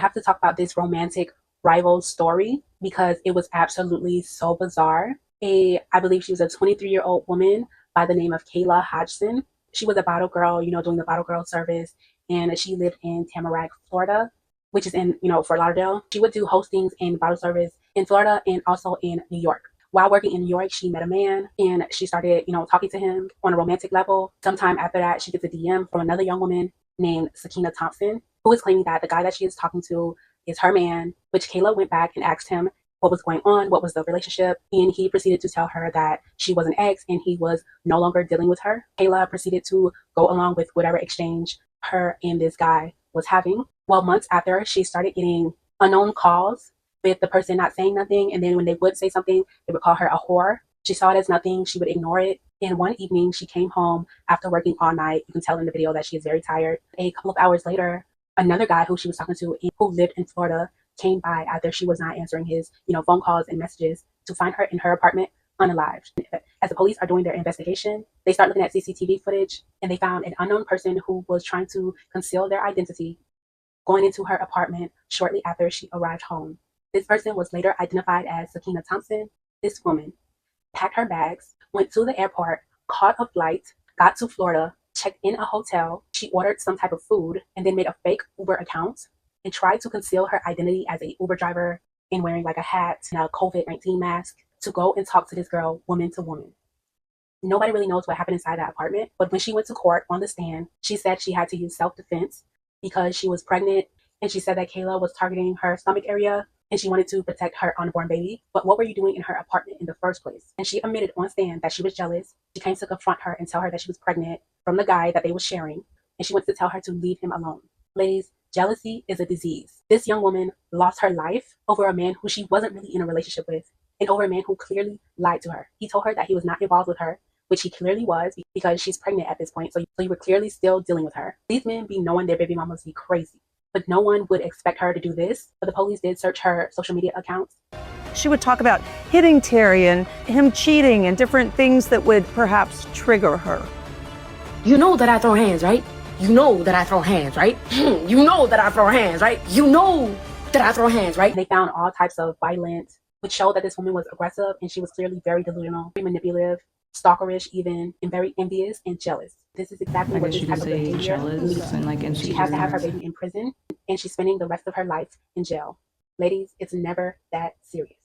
I have to talk about this romantic rival story because it was absolutely so bizarre. I believe she was a 23-year-old woman by the name of Kayla Hodgson. She was a bottle girl, doing the bottle girl service, and she lived in Tamarack, Florida, which is in, Fort Lauderdale. She would do hostings and bottle service in Florida and also in New York. While working in New York, she met a man and she started, talking to him on a romantic level. Sometime after that, she gets a DM from another young woman named Sakina Thompson, who is claiming that the guy that she is talking to is her man, which Kayla went back and asked him what was going on, what was the relationship, and he proceeded to tell her that she was an ex and he was no longer dealing with her. Kayla proceeded to go along with whatever exchange her and this guy was having. Well, months after, she started getting unknown calls with the person not saying nothing, and then when they would say something, they would call her a whore. She saw it as nothing, she would ignore it. And one evening, she came home after working all night. You can tell in the video that she is very tired. A couple of hours later, another guy who she was talking to who lived in Florida came by after she was not answering his, phone calls and messages to find her in her apartment unalived. As the police are doing their investigation, they start looking at CCTV footage and they found an unknown person who was trying to conceal their identity going into her apartment shortly after she arrived home. This person was later identified as Sakina Thompson. This woman packed her bags, went to the airport, caught a flight, got to Florida, checked in a hotel. She ordered some type of food and then made a fake Uber account and tried to conceal her identity as a Uber driver and wearing like a hat and a COVID-19 mask to go and talk to this girl woman to woman. Nobody really knows what happened inside that apartment, but when she went to court on the stand, she said she had to use self-defense because she was pregnant, and she said that Kayla was targeting her stomach area and she wanted to protect her unborn baby. But what were you doing in her apartment in the first place? And she admitted on stand that she was jealous. She came to confront her and tell her that she was pregnant from the guy that they were sharing, and she went to tell her to leave him alone. Ladies, jealousy is a disease. This young woman lost her life over a man who she wasn't really in a relationship with, and over a man who clearly lied to her. He told her that he was not involved with her, which he clearly was because she's pregnant at this point, so you were clearly still dealing with her. These men be knowing their baby mamas be crazy, but no one would expect her to do this. But the police did search her social media accounts. She would talk about hitting Terry and him cheating and different things that would perhaps trigger her. You know that I throw hands, right? You know that I throw hands, right? You know that I throw hands, right? You know that I throw hands, right? They found all types of violence, which showed that this woman was aggressive and she was clearly very delusional, very manipulative, stalkerish even, and very envious and jealous. This is exactly what this type of behavior leads to. She has to have her baby in prison, and she's spending the rest of her life in jail. Ladies, it's never that serious.